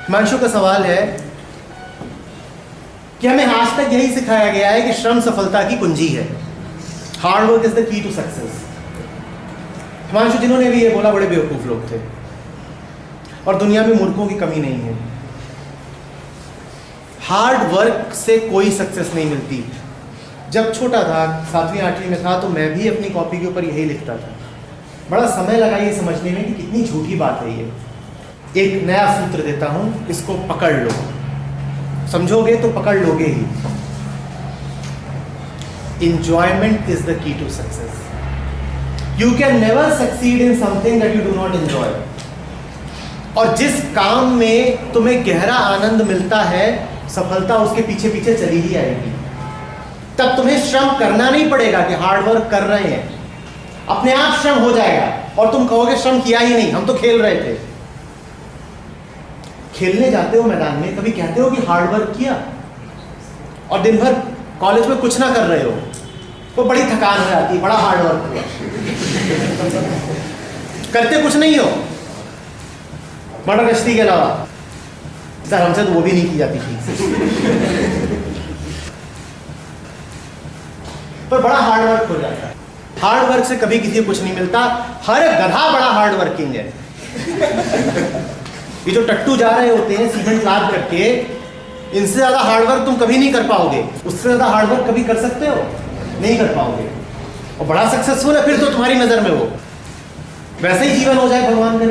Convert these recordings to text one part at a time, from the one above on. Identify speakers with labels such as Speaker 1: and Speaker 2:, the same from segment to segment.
Speaker 1: हिमांशु का सवाल है कि हमें आज तक यही सिखाया गया है कि श्रम सफलता की कुंजी है, hard work is the key to success. Himanshu, जिन्होंने भी ये बोला बड़े बेवकूफ लोग थे और दुनिया में मूर्खों की कमी नहीं है। हार्ड वर्क से कोई सक्सेस नहीं मिलती। जब छोटा था, 7वीं 8वीं में था, तो मैं भी अपनी कॉपी के ऊपर यही लिखता था। बड़ा समय लगा ये समझने में कि कितनी झूठी बात है ये। एक नया सूत्र देता हूं, इसको पकड़ लो, समझोगे तो पकड़ लोगे ही। Enjoyment is the key to success. You can never succeed in something that you do not enjoy. और जिस काम में तुम्हें गहरा आनंद मिलता है, सफलता उसके पीछे पीछे चली ही आएगी। तब तुम्हें श्रम करना नहीं पड़ेगा कि हार्ड वर्क कर रहे हैं, अपने आप श्रम हो जाएगा और तुम कहोगे श्रम किया ही नहीं, हम तो खेल रहे थे। खेलने जाते हो मैदान में, कभी कहते हो कि हार्ड वर्क किया? और दिन भर कॉलेज में कुछ ना कर रहे हो तो बड़ी थकान हो जाती है, बड़ा हार्ड वर्क हुआ। करते कुछ नहीं हो मर्डर गश्ती के अलावा। सर हमसे तो वो भी नहीं की जाती थी पर बड़ा हार्ड वर्क हो जाता है। हार्ड वर्क से कभी किसी को कुछ नहीं मिलता। हर गधा बड़ा हार्ड वर्किंग है। ये जो टट्टू जा रहे होते हैं सीमेंट लाद करके, इनसे ज्यादा हार्ड वर्क तुम कभी नहीं कर पाओगे। उससे ज्यादा हार्ड वर्क कभी कर सकते हो? नहीं कर पाओगे। और बड़ा सक्सेसफुल है फिर तो तुम्हारी नजर में वो। वैसे ही जीवन हो जाए भगवान ने।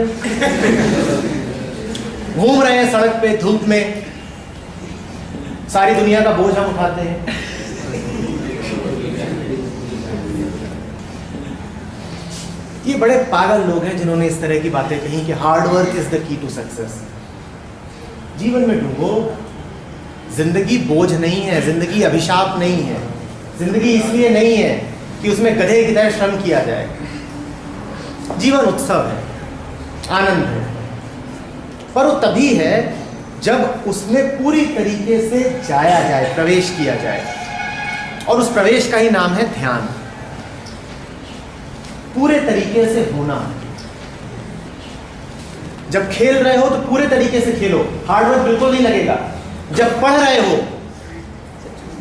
Speaker 1: घूम रहे हैं सड़क पे धूप में, सारी दुनिया का बोझ हम उठाते हैं। ये बड़े पागल लोग हैं जिन्होंने इस तरह की बातें कही कि hard work is the key to success. जीवन में डूबो। जिंदगी बोझ नहीं है, जिंदगी अभिशाप नहीं है। जिंदगी इसलिए नहीं है कि उसमें गधे की तरह श्रम किया जाए। जीवन उत्सव है, आनंद है, पर वो तभी है जब उसमें पूरी तरीके से जाया जाए, प्रवेश किया जाए। और उस प्रवेश का ही नाम है ध्यान। पूरे तरीके से होना। जब खेल रहे हो तो पूरे तरीके से खेलो, हार्डवर्क बिल्कुल नहीं लगेगा। जब पढ़ रहे हो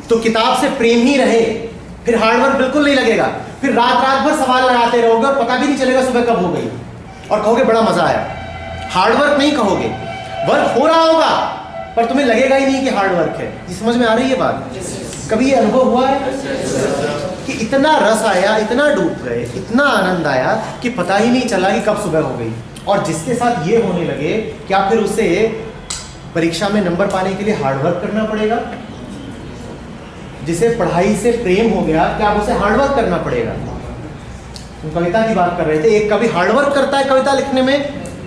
Speaker 1: तो किताब से प्रेम ही रहे, फिर हार्डवर्क बिल्कुल नहीं लगेगा। फिर रात रात भर सवाल लगाते रहोगे और पता भी नहीं चलेगा सुबह कब हो गई, और कहोगे बड़ा मजा आया। हार्डवर्क नहीं कहोगे, वर्क हो रहा होगा पर तुम्हें लगेगा ही नहीं कि हार्डवर्क है। ये समझ में आ रही है बात? कभी ये अनुभव हुआ है कि इतना रस आया, इतना डूब गए, इतना आनंद आया कि पता ही नहीं चला कि कब सुबह हो गई? और जिसके साथ ये होने लगे, क्या फिर उसे परीक्षा में नंबर पाने के लिए हार्डवर्क करना पड़ेगा? जिसे पढ़ाई से प्रेम हो गया, क्या उसे हार्डवर्क करना पड़ेगा? हम कविता की बात कर रहे थे। एक कवि हार्डवर्क करता है कविता लिखने में,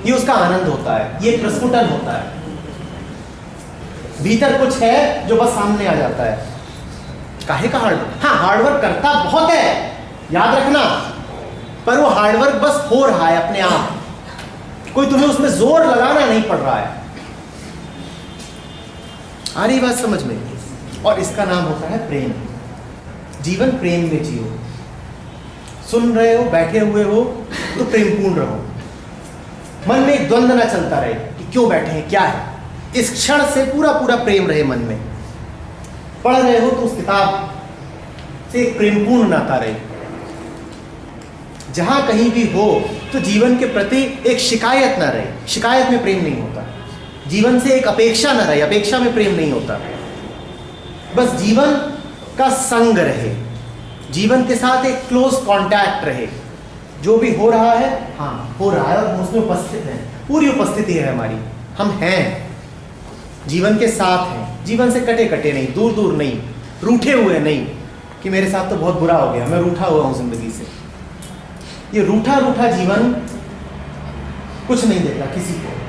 Speaker 1: ये उसका आनंद होता है, ये प्रस्फुटन होता है। भीतर कुछ है जो बस सामने आ जाता है। काहे का हार्डवर्क? हाँ, हार्डवर्क करता बहुत है, याद रखना, पर वो हार्डवर्क बस हो रहा है अपने आप। कोई तुम्हें उसमें जोर लगाना नहीं पड़ रहा है। आ रही बात समझ में? और इसका नाम होता है प्रेम। जीवन प्रेम में जियो। सुन रहे हो, बैठे हुए हो तो प्रेमपूर्ण रहो। मन में एक द्वंद्व ना चलता रहे कि क्यों बैठे हैं, क्या है। इस क्षण से पूरा पूरा प्रेम रहे मन में। पढ़ रहे हो तो उस किताब से एक प्रेमपूर्ण नाता रहे। जहां कहीं भी हो तो जीवन के प्रति एक शिकायत ना रहे। शिकायत में प्रेम नहीं होता। जीवन से एक अपेक्षा ना रहे, अपेक्षा में प्रेम नहीं होता। बस जीवन का संग रहे, जीवन के साथ एक क्लोज कांटेक्ट रहे। जो भी हो रहा है, हाँ हो रहा है और हम उसमें उपस्थित हैं। पूरी उपस्थिति है हमारी, हम हैं, जीवन के साथ हैं। जीवन से कटे कटे नहीं, दूर दूर नहीं, रूठे हुए नहीं कि मेरे साथ तो बहुत बुरा हो गया, मैं रूठा हुआ हूं जिंदगी से। ये रूठा रूठा जीवन कुछ नहीं देता किसी को।